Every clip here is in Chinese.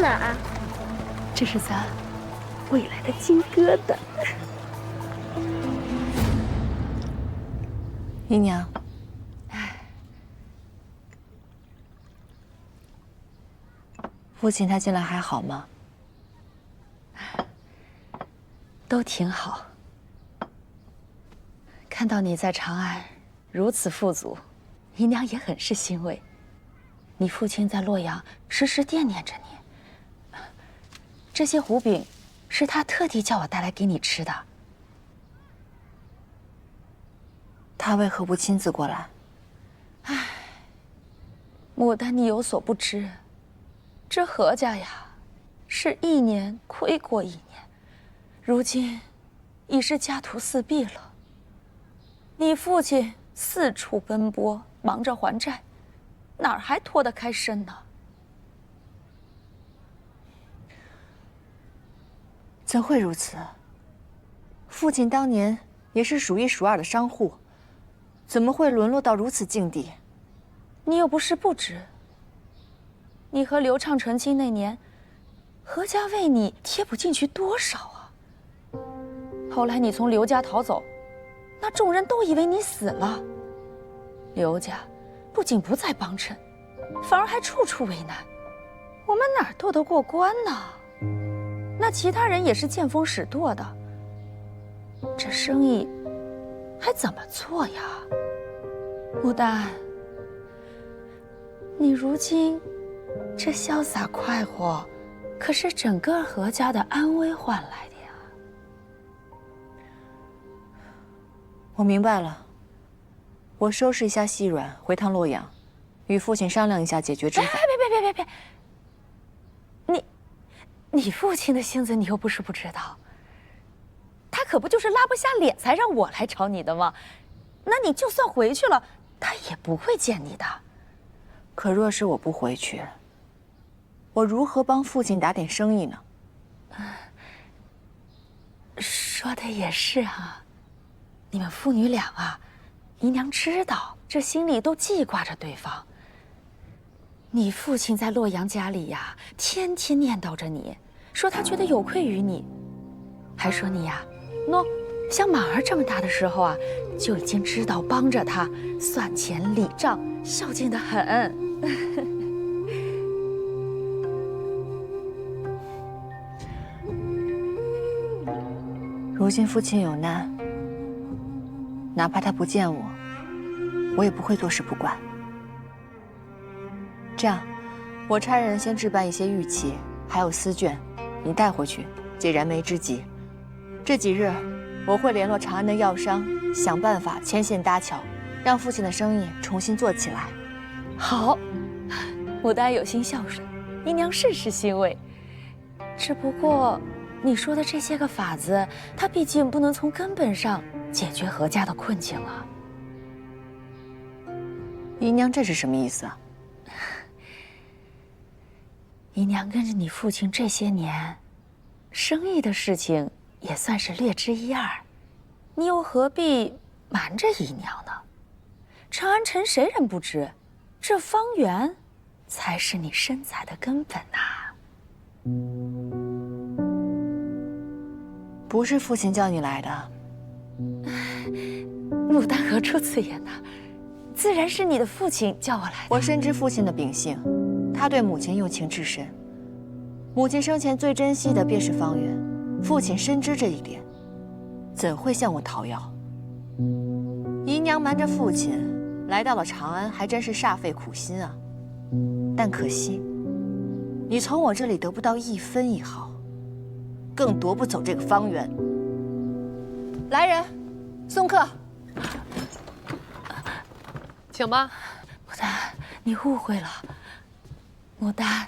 哪儿？这是咱未来的金疙瘩。姨娘，父亲他近来还好吗？都挺好。看到你在长安如此富足，姨娘也很是欣慰。你父亲在洛阳时时惦念着你。这些胡饼是他特地叫我带来给你吃的。他为何不亲自过来？唉，牡丹，你有所不知，这何家呀，是一年亏过一年，如今已是家徒四壁了。你父亲四处奔波，忙着还债，哪儿还脱得开身呢？怎会如此？父亲当年也是数一数二的商户，怎么会沦落到如此境地？你又不是不知，你和刘畅成亲那年，何家为你贴补进去多少啊？后来你从刘家逃走，那众人都以为你死了。刘家不仅不再帮衬，反而还处处为难，我们哪儿斗得过关呢？那其他人也是见风使舵的，这生意还怎么做呀？牡丹，你如今这潇洒快活，可是整个何家的安危换来的呀。我明白了，我收拾一下细软，回趟洛阳，与父亲商量一下解决之法。别！你父亲的性子你又不是不知道，他可不就是拉不下脸才让我来找你的吗？那你就算回去了，他也不会见你的。可若是我不回去，我如何帮父亲打点生意呢？说的也是啊，你们父女俩啊，姨娘知道，这心里都记挂着对方。你父亲在洛阳家里呀，天天念叨着你，说他觉得有愧于你，还说你呀，像马儿这么大的时候啊，就已经知道帮着他算钱理账，孝敬得很。如今父亲有难，哪怕他不见我，我也不会坐视不管。这样，我差人先置办一些玉器，还有丝绢，你带回去，解燃眉之急。这几日，我会联络长安的药商，想办法牵线搭桥，让父亲的生意重新做起来。好，牡丹有心孝顺，姨娘事事欣慰。只不过，你说的这些个法子，它毕竟不能从根本上解决何家的困境啊。姨娘这是什么意思啊？姨娘跟着你父亲这些年，生意的事情也算是略知一二，你又何必瞒着姨娘呢？长安城谁人不知，这方圆才是你身材的根本呐。不是父亲叫你来的。牡丹何出此言呢？自然是你的父亲叫我来的。我深知父亲的秉性，他对母亲用情至深。母亲生前最珍惜的便是方圆，父亲深知这一点，怎会向我讨要？姨娘瞒着父亲来到了长安，还真是煞费苦心啊。但可惜，你从我这里得不到一分一毫，更夺不走这个方圆。来人，送客。请吧。牡丹，你误会了。牡丹，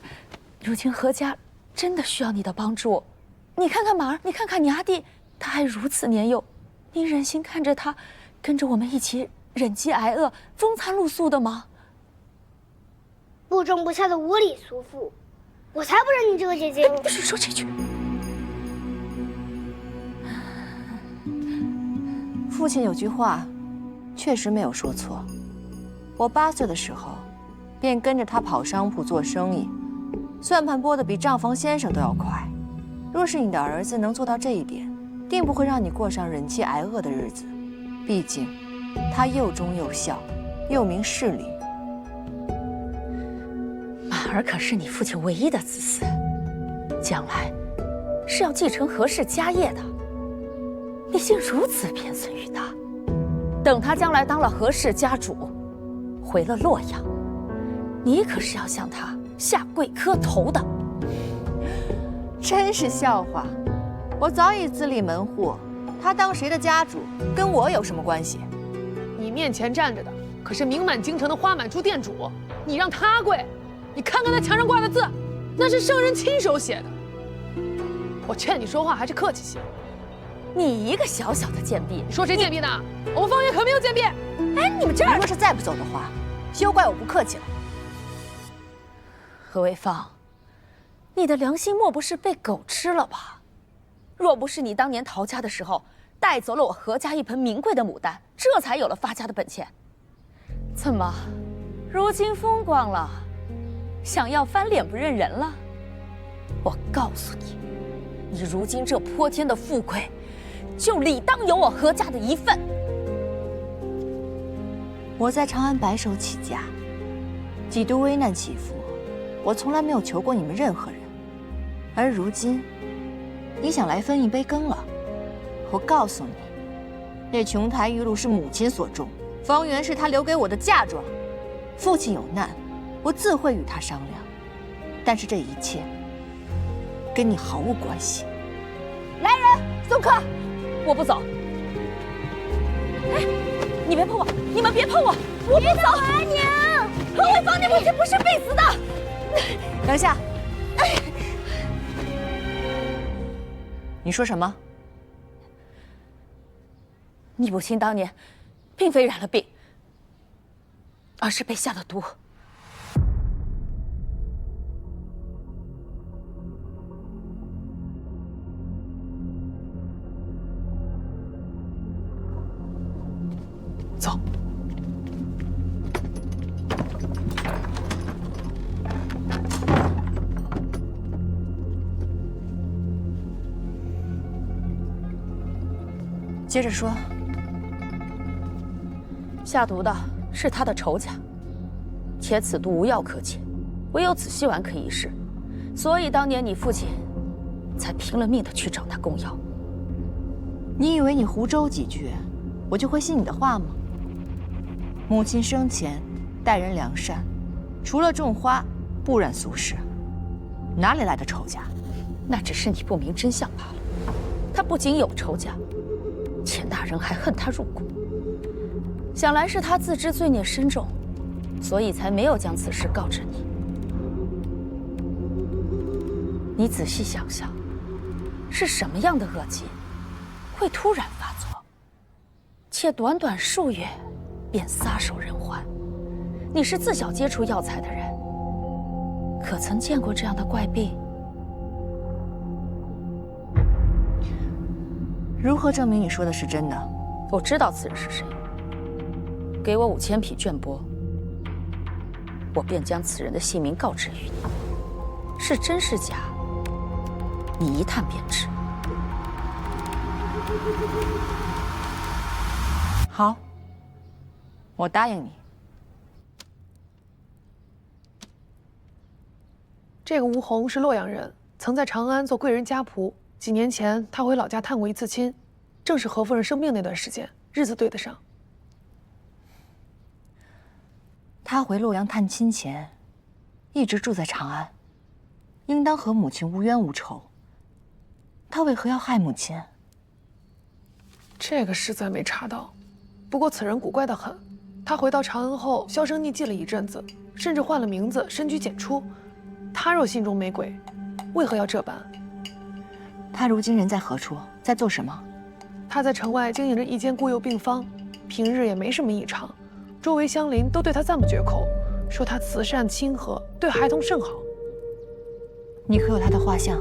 如今何家真的需要你的帮助。你看看马儿，你看看你阿弟，他还如此年幼，你忍心看着他跟着我们一起忍饥挨饿、风餐露宿的吗？不忠不孝的无礼俗妇，我才不认你这个姐姐！不许说这句。父亲有句话，确实没有说错。我8岁的时候，便跟着他跑商铺做生意，算盘拨得比账房先生都要快。若是你的儿子能做到这一点，定不会让你过上忍饥挨饿的日子。毕竟，他又忠又孝，又明事理。满儿可是你父亲唯一的子嗣，将来是要继承何氏家业的。你竟如此偏损于他，等他将来当了何氏家主，回了洛阳，你可是要向他下跪磕头的。真是笑话！我早已自立门户，他当谁的家主，跟我有什么关系？你面前站着的可是名满京城的花满珠店主，你让他跪？你看看那墙上挂的字，那是圣人亲手写的。我劝你说话还是客气些。你一个小小的贱婢，你说谁贱婢呢？我们方圆可没有贱婢。哎，你们这儿你若是再不走的话，休怪我不客气了。何为芳，你的良心莫不是被狗吃了吧？若不是你当年逃家的时候带走了我何家一盆名贵的牡丹，这才有了发家的本钱。怎么，如今风光了，想要翻脸不认人了？我告诉你，你如今这泼天的富贵，就理当有我何家的一份。我在长安白手起家，几度危难起伏，我从来没有求过你们任何人。而如今，你想来分一杯羹了？我告诉你，那琼台玉露是母亲所种，方圆是她留给我的嫁妆。父亲有难，我自会与他商量。但是这一切跟你毫无关系。来人，送客！我不走。哎，你别碰我！你们别碰我！我不走！阿娘，何为芳，你母亲不是必死的。等一下，你说什么？你母亲当年并非染了病，而是被下了毒。走。接着说。下毒的是他的仇家，且此毒无药可解，唯有紫细丸可以试，所以当年你父亲才拼了命的去找他供药。你以为你胡诌几句，我就会信你的话吗？母亲生前待人良善，除了种花，不染俗世，哪里来的仇家？那只是你不明真相罢了。他不仅有仇家，钱大人还恨他入骨。想来是他自知罪孽深重，所以才没有将此事告知你。你仔细想想，是什么样的恶疾会突然发作，且短短数月便撒手人寰？你是自小接触药材的人，可曾见过这样的怪病？如何证明你说的是真的？我知道此人是谁。给我5000匹绢帛，我便将此人的姓名告知于你。是真是假，你一探便知。好，我答应你。这个吴红是洛阳人，曾在长安做贵人家仆。几年前，他回老家探过一次亲，正是何夫人生病那段时间，日子对得上。他回洛阳探亲前，一直住在长安，应当和母亲无冤无仇。他为何要害母亲？这个实在没查到，不过此人古怪得很。他回到长安后，销声匿迹了一阵子，甚至换了名字，深居简出。他若心中没鬼，为何要这般？他如今人在何处，在做什么？他在城外经营着一间孤幼病坊，平日也没什么异常。周围乡邻都对他赞不绝口，说他慈善亲和，对孩童甚好。你可有他的画像？